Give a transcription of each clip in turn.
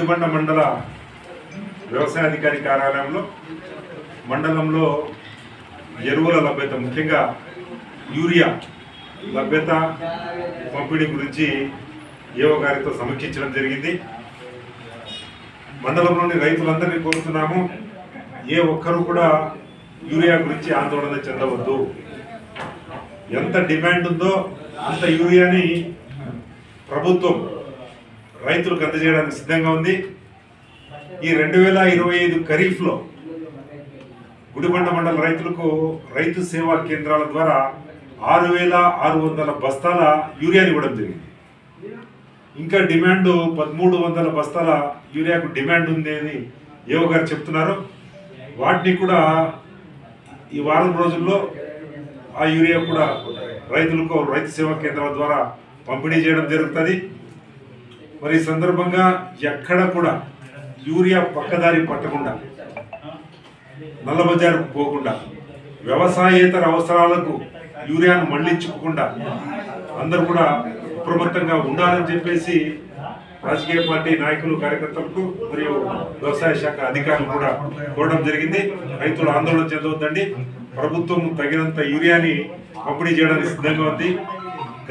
గుడిబండ మండల వ్యవసాయ అధికారి కార్యాలయంలో మండలంలో ఎరువుల లభ్యత, ముఖ్యంగా యూరియా లభ్యత పంపిణీ గురించి ఏఓ గారితో సమీక్షించడం జరిగింది. మండలంలోని రైతులందరినీ కోరుతున్నాము, ఏ ఒక్కరు కూడా యూరియా గురించి ఆందోళన చెందవద్దు. ఎంత డిమాండ్ ఉందో అంత యూరియాని ప్రభుత్వం రైతులకు అందజేయడానికి సిద్ధంగా ఉంది. ఈ 2025 ఖరీఫ్లో గుడిబండ మండల రైతులకు రైతు సేవా కేంద్రాల ద్వారా 6,600 బస్తాల యూరియాని ఇవ్వడం జరిగింది. ఇంకా డిమాండ్ 1,300 బస్తాల యూరియాకు డిమాండ్ ఉంది అని ఏవో గారు చెప్తున్నారు. వాటిని కూడా ఈ వారం రోజుల్లో ఆ యూరియా కూడా రైతులకు రైతు సేవా కేంద్రాల ద్వారా పంపిణీ చేయడం జరుగుతుంది. మరి ఈ సందర్భంగా ఎక్కడ కూడా యూరియా పక్కదారి పట్టకుండా, నల్లబజారుకు పోకుండా, వ్యవసాయేతర అవసరాలకు యూరియాను మళ్లించుకోకుండా అందరూ కూడా అప్రమత్తంగా ఉండాలని చెప్పేసి రాజకీయ పార్టీ నాయకులు, కార్యకర్తలకు మరియు వ్యవసాయ శాఖ అధికారులు కూడా కోరడం జరిగింది. రైతులు ఆందోళన చెందవద్దండి, ప్రభుత్వం తగినంత యూరియాని పంపిణీ చేయడానికి సిద్ధంగా ఉంది.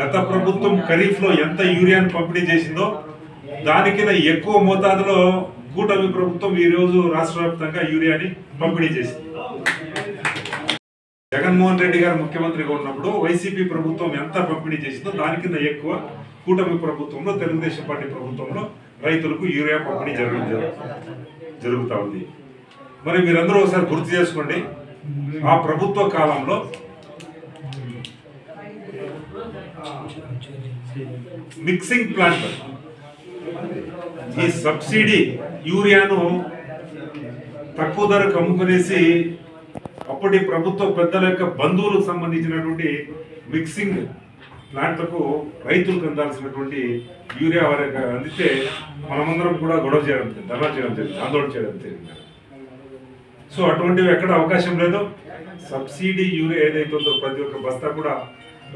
గత ప్రభుత్వం ఖరీఫ్లో ఎంత యూరియాను పంపిణీ చేసిందో దానికింద ఎక్కువ మోతాదులో కూటమి ప్రభుత్వం ఈరోజు రాష్ట్ర వ్యాప్తంగా యూరియాని పంపిణీ చేసింది. జగన్మోహన్ రెడ్డి గారు ముఖ్యమంత్రిగా ఉన్నప్పుడు వైసీపీ ప్రభుత్వం ఎంత పంపిణీ చేసిందో దానికింద ఎక్కువ కూటమి ప్రభుత్వంలో, తెలుగుదేశం పార్టీ ప్రభుత్వంలో రైతులకు యూరియా పంపిణీ జరుగుతూ ఉంది. మరి మీరందరూ ఒకసారి గుర్తు చేసుకోండి, ఆ ప్రభుత్వ కాలంలో మిక్సింగ్ ప్లాంట్ ఈ సబ్సిడీ యూరియాను తక్కువ ధరకు అమ్ముకునేసి అప్పటి ప్రభుత్వ పెద్దల యొక్క బంధువులకు సంబంధించినటువంటి మిక్సింగ్ ప్లాంట్లకు రైతులకు అందాల్సినటువంటి యూరియా వారికి అందితే మనమందరం కూడా గొడవ చేయడం, ధర్నా చేయడం జరిగింది, ఆందోళన చేయడం జరిగింది. సో అటువంటివి ఎక్కడ అవకాశం లేదు. సబ్సిడీ యూరియా ఏదైతే ఉందో ప్రతి ఒక్క బస్తా కూడా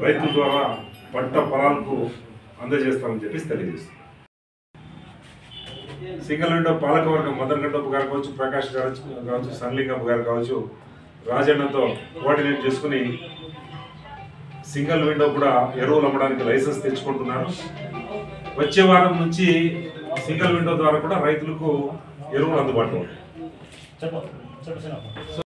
రైతుల ద్వారా పంట పొలాలకు అందజేస్తామని చెప్పేసి తెలియజేస్తుంది. సింగల్ విండో పాలకవర్గం మదర్గండప్ప గారు కావచ్చు, ప్రకాష్ గారు కావచ్చు, సన్లింగప్ప గారు కావచ్చు, రాజన్నతో కోఆర్డినేట్ చేసుకుని సింగల్ విండో కూడా ఎరువులు అమ్మడానికి లైసెన్స్ తెచ్చుకుంటున్నారు. వచ్చే వారం నుంచి సింగల్ విండో ద్వారా కూడా రైతులకు ఎరువులు అందుబాటులో ఉంటాయి.